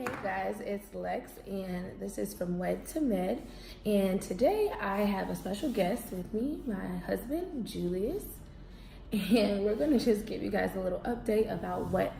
Hey guys, it's Lex, and this is from Wed to Med. And today I have a special guest with me, my husband, Julius. And we're going to just give you guys a little update about what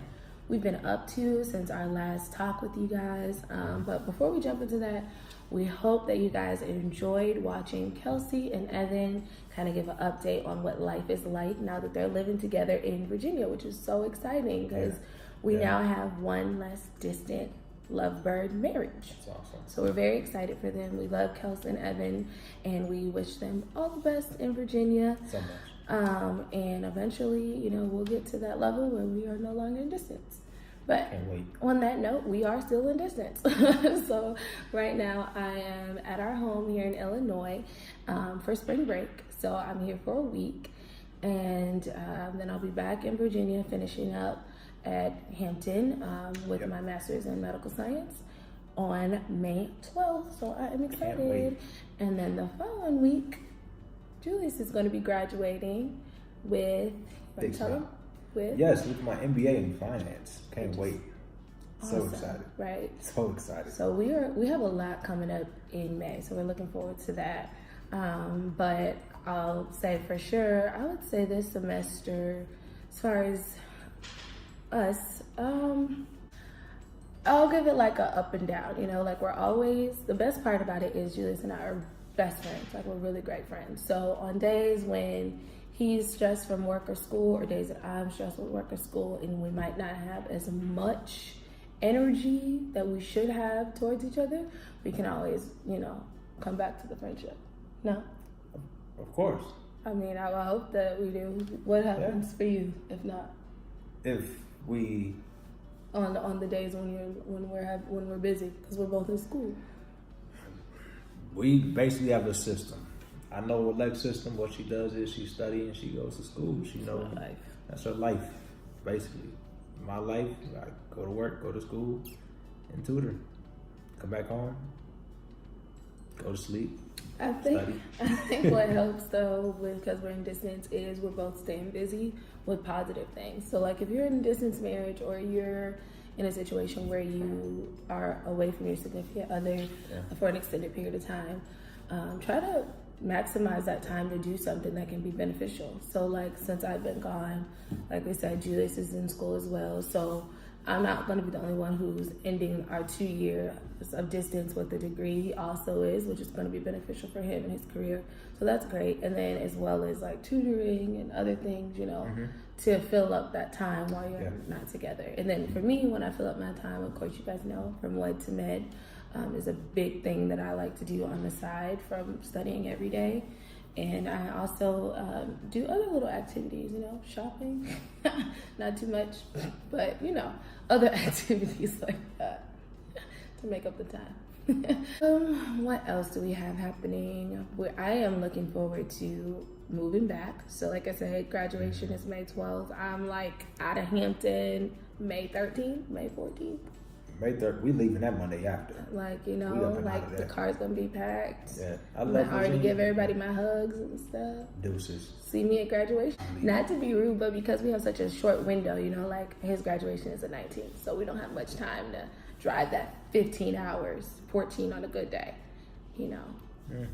we've been up to since our last talk with you guys. But before we jump into that, we hope that you guys enjoyed watching Kelsey and Evan kind of give an update on what life is like now that they're living together in Virginia, which is so exciting because we now have one less distant lovebird marriage. That's awesome. So we're very excited for them. We love Kelsey and Evan, and we wish them all the best in Virginia. So much. And eventually, we'll get to that level where we are no longer in distance. But Can't wait. on that note, we are still in distance. So right now I am at our home here in Illinois for spring break. So I'm here for a week, and then I'll be back in Virginia finishing up at Hampton with my master's in medical science on May 12th. So I am excited. And then the following week, Julius is going to be graduating with, Yes, with my MBA in finance. Can't wait. So awesome, excited. Right? So excited. So we have a lot coming up in May, so we're looking forward to that. But I'll say for sure, I would say this semester, as far as us, I'll give it like a up and down, like we're always, the best part about it is Julius and I are best friends, like we're really great friends. So on days when he's stressed from work or school, or days that I'm stressed with work or school, and we might not have as much energy that we should have towards each other, we can always, come back to the friendship. No? Of course. I mean, I hope that we do. What happens for you if not? If we on the days when we're busy, because we're both in school. We basically have a system. I know what Lex's system. What she does is she studies and she goes to school. She knows that's her life, basically. My life, I go to work, go to school, and tutor. Come back home, go to sleep. I think what helps though, because we're in distance, is we're both staying busy with positive things. So like if you're in a distance marriage, or you're in a situation where you are away from your significant other for an extended period of time, try to maximize that time to do something that can be beneficial. So like since I've been gone, like we said, Julius is in school as well, so I'm not going to be the only one who's ending our 2 years of distance with a degree. He also is, which is going to be beneficial for him in his career. So that's great. And then as well as like tutoring and other things, to fill up that time while you're not together. And then for me, when I fill up my time, of course, you guys know, from Wed to Med is a big thing that I like to do on the side from studying every day. And I also do other little activities, shopping, not too much, but, other activities like that to make up the time. What else do we have happening? I am looking forward to moving back. So like I said, graduation is May 12th. I'm like out of Hampton May 13th, May 14th. May 3rd, we leaving that Monday after. Like, like the car's gonna be packed. Yeah, I already give everybody my hugs and stuff. Deuces. See me at graduation. Not to be rude, but because we have such a short window, like his graduation is the 19th, so we don't have much time to drive that 15 hours, 14 on a good day,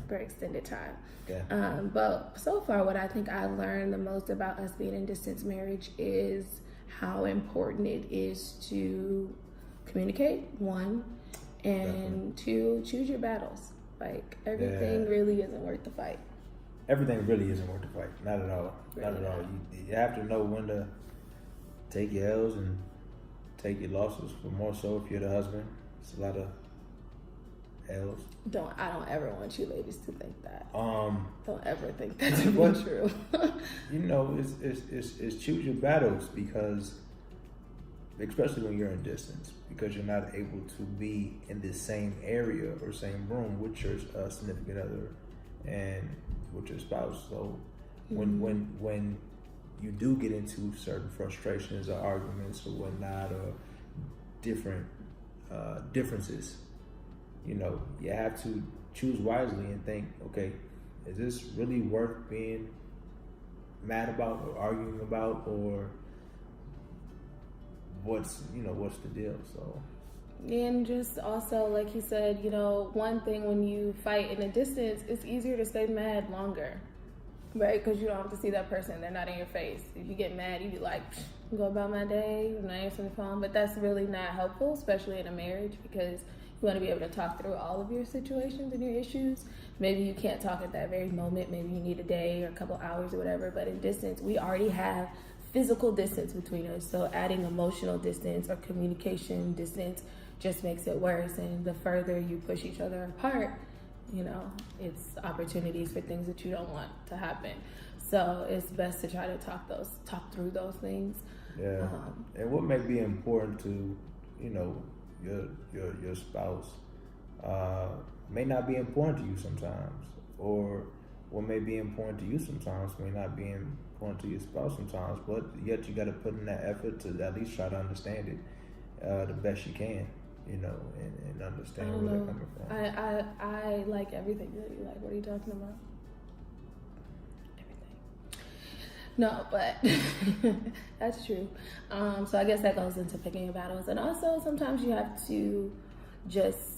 for extended time. Yeah. But so far, what I think I learned the most about us being in distance marriage is how important it is to communicate, one, and two, choose your battles. Like everything really isn't worth the fight. Everything really isn't worth the fight. Not at all. Not at all. You have to know when to take your L's and take your losses. But more so if you're the husband, it's a lot of L's. I don't ever want you ladies to think that. Don't ever think that to be true. It's choose your battles, because especially when you're in distance, because you're not able to be in the same area or same room with your significant other and with your spouse. So when you do get into certain frustrations or arguments or whatnot, or different differences, you have to choose wisely and think, okay, is this really worth being mad about or arguing about, or what's the deal? So And just also, like he said, you know, one thing when you fight in a distance, it's easier to stay mad longer, right? Because you don't have to see that person. They're not in your face. If you get mad, you be like, go about my day, I'm not answering the phone. But that's really not helpful, especially in a marriage, because you want to be able to talk through all of your situations and your issues. Maybe you can't talk at that very moment. Maybe you need a day or a couple hours or whatever. But in distance, we already have physical distance between us. So adding emotional distance or communication distance just makes it worse. And the further you push each other apart, you know, it's opportunities for things that you don't want to happen. So it's best to try to talk through those things. Yeah. And what may be important to, you know, your spouse may not be important to you sometimes, or what may be important to you sometimes may not be important to your spouse sometimes, but yet you got to put in that effort to at least try to understand it the best you can, you know, and understand where they're coming from. I like everything that you like. What are you talking about? No, but that's true. So I guess that goes into picking your battles. And also sometimes you have to just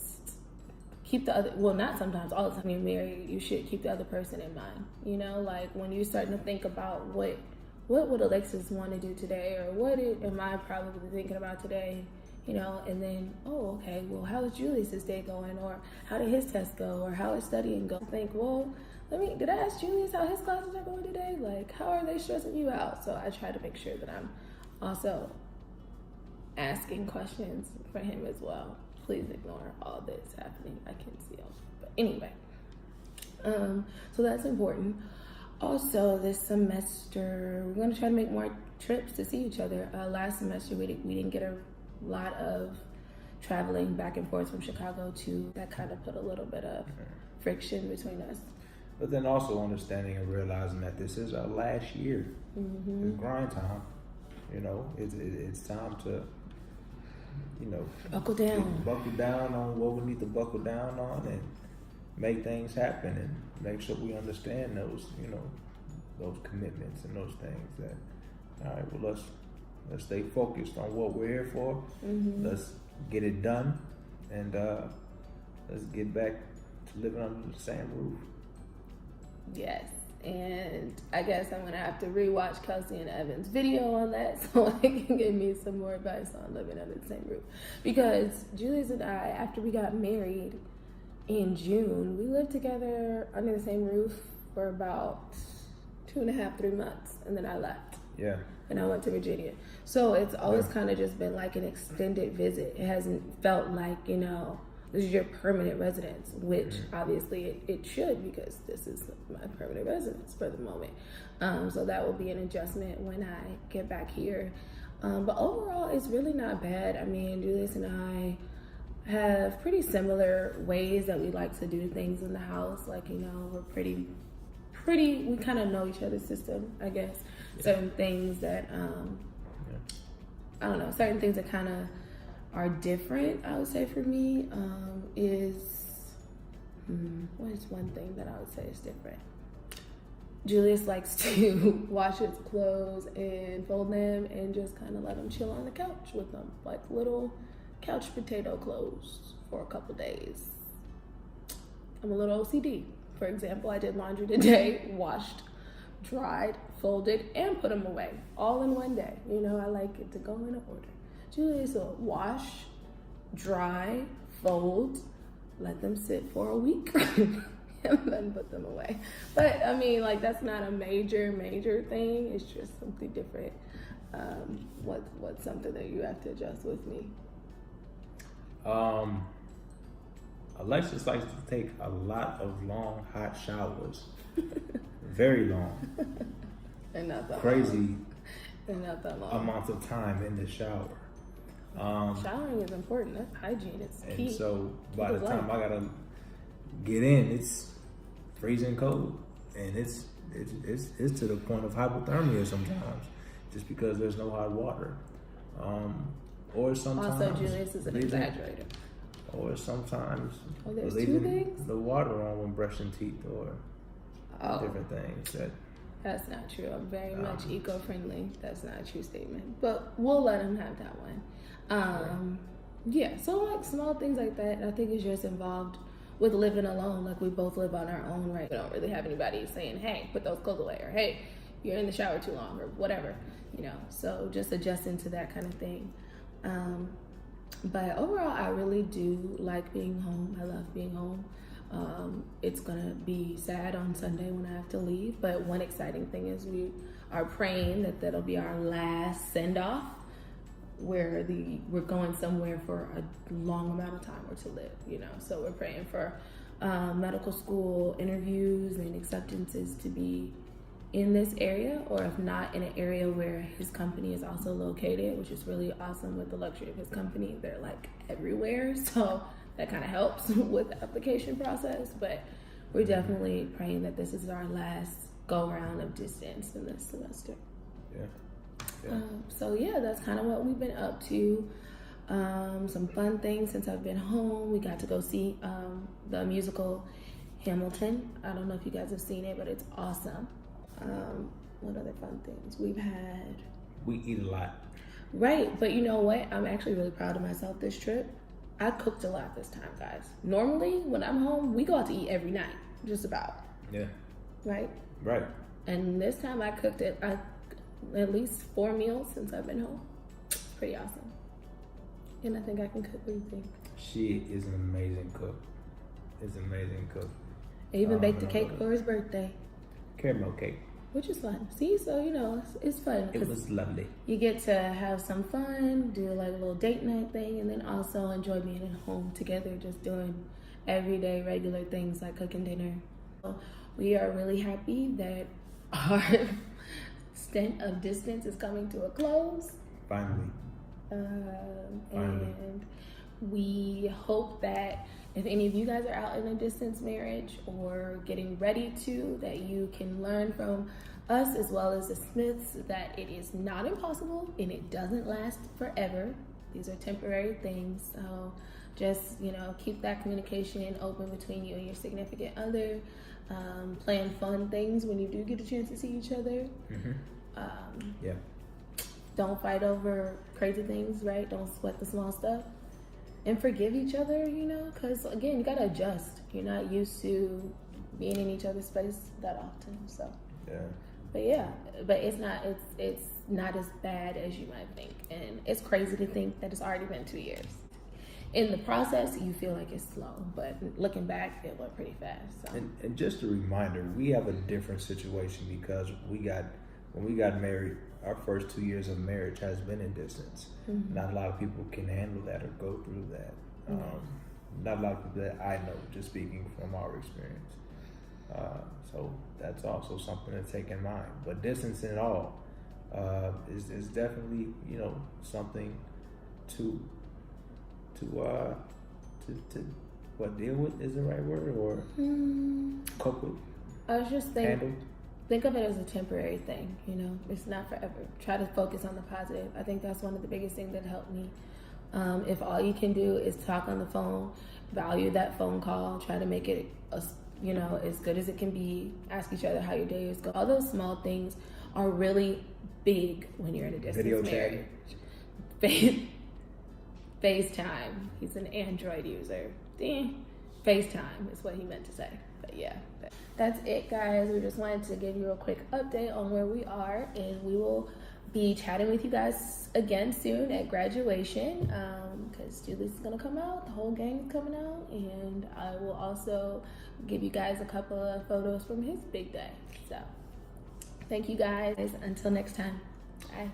keep the other, well, not sometimes, all the time you're married, you should keep the other person in mind. You know, like when you're starting to think about what would Alexis want to do today, or what am I probably thinking about today, you know, and then, oh, okay, well, how is Julius's day going? Or how did his test go? Or how is studying go? Think, well, did I ask Julius how his classes are going today? Like, how are they stressing you out? So I try to make sure that I'm also asking questions for him as well. Please ignore all this happening. I can see all that. But anyway, so that's important. Also, this semester, we're going to try to make more trips to see each other. Last semester, we didn't get a lot of traveling back and forth from Chicago to, that kind of put a little bit of friction between us. But then also understanding and realizing that this is our last year. Mm-hmm. It's grind time. You know, it's time to, you know, buckle down on what we need to buckle down on and make things happen, and make sure we understand those, you know, those commitments and those things. That, all right, well, let's stay focused on what we're here for. Mm-hmm. Let's get it done, and let's get back to living under the same roof. Yes, and I guess I'm going to have to rewatch Kelsey and Evan's video on that so they can give me some more advice on living under the same roof. Because Julius and I, after we got married in June, we lived together under the same roof for about 2.5, 3 months, and then I left. Yeah. And I went to Virginia. So it's always kind of just been like an extended visit. It hasn't felt like, you know, this is your permanent residence, which obviously it should, because this is my permanent residence for the moment. So that will be an adjustment when I get back here. But overall, it's really not bad. I mean, Julius and I have pretty similar ways that we like to do things in the house. Like, you know, we're pretty, we kind of know each other's system, I guess. Yeah. Certain things that, I don't know, certain things that kind of are different, I would say, for me, what is one thing that I would say is different? Julius likes to wash his clothes and fold them and just kind of let them chill on the couch with them, like little couch potato clothes for a couple days. I'm a little OCD. For example, I did laundry today, washed, dried, folded, and put them away all in one day. You know, I like it to go in order. Julius will wash, dry, fold, let them sit for a week, and then put them away. But I mean, like, that's not a major thing. It's just something different. What's something that you have to adjust with me? Alexis likes to take a lot of long, hot showers. Very long. And not that crazy long. And not that long. Amount of time in the shower. Showering is important. That's hygiene. It's key. And so by the time I gotta get in, it's freezing cold, and it's to the point of hypothermia sometimes, just because there's no hot water. Or sometimes also Julius is an exaggerator. Or sometimes there's leaving 2 things? the water on when brushing teeth, or different things. That's not true. I'm very much eco-friendly. That's not a true statement. But we'll let him have that one. Yeah, so like small things like that, I think is just involved with living alone. Like we both live on our own, right? We don't really have anybody saying, hey, put those clothes away, or hey, you're in the shower too long, or whatever, you know. So just adjusting to that kind of thing. But overall, I really do like being home. I love being home. It's gonna be sad on Sunday when I have to leave, but one exciting thing is we are praying that that'll be our last send-off, where we're going somewhere for a long amount of time or to live, you know. So we're praying for medical school interviews and acceptances to be in this area, or if not, in an area where his company is also located, which is really awesome. With the luxury of his company, they're like everywhere, so that kind of helps with the application process. But we're definitely praying that this is our last go round of distance in this semester. So yeah, that's kind of what we've been up to. Some fun things since I've been home. We got to go see the musical Hamilton. I don't know if you guys have seen it, but it's awesome. What other fun things we've had? We eat a lot. Right, but you know what? I'm actually really proud of myself this trip. I cooked a lot this time, guys. Normally, when I'm home, we go out to eat every night, just about. Yeah. Right? Right. And this time I cooked at least 4 meals since I've been home. It's pretty awesome. And I think I can cook. What do you think? She is an amazing cook. I even baked a cake for his birthday. Caramel cake. Which is fun. See, so you know, it's fun. It was lovely. You get to have some fun, do like a little date night thing, and then also enjoy being at home together, just doing everyday regular things like cooking dinner. So we are really happy that our stint of distance is coming to a close. Finally. And we hope that if any of you guys are out in a distance marriage or getting ready to, that you can learn from us as well as the Smiths that it is not impossible and it doesn't last forever. These are temporary things. So just, you know, keep that communication open between you and your significant other. Plan fun things when you do get a chance to see each other. Yeah. Don't fight over crazy things, right? Don't sweat the small stuff. And forgive each other, you know, because again, you gotta adjust. You're not used to being in each other's space that often, so. Yeah. But it's not as bad as you might think, and it's crazy to think that it's already been 2 years. In the process, you feel like it's slow, but looking back, it went pretty fast. So. And just a reminder, we have a different situation because when we got married, our first 2 years of marriage has been in distance. Not a lot of people can handle that or go through that. Not a lot of people that I know, just speaking from our experience. So that's also something to take in mind. But distance in it all is definitely, you know, something to what, deal with is the right word, or cope with. I was just thinking. Handle. Think of it as a temporary thing, you know. It's not forever. Try to focus on the positive. I think that's one of the biggest things that helped me. If all you can do is talk on the phone, value that phone call. Try to make it, as good as it can be. Ask each other how your day is going. All those small things are really big when you're in a distance marriage. FaceTime. He's an Android user. FaceTime is what he meant to say. But yeah. That's it, guys. We just wanted to give you a quick update on where we are, and we will be chatting with you guys again soon at graduation, because Julie's is going to come out, the whole gang is coming out, and I will also give you guys a couple of photos from his big day. So thank you guys. Until next time. Bye.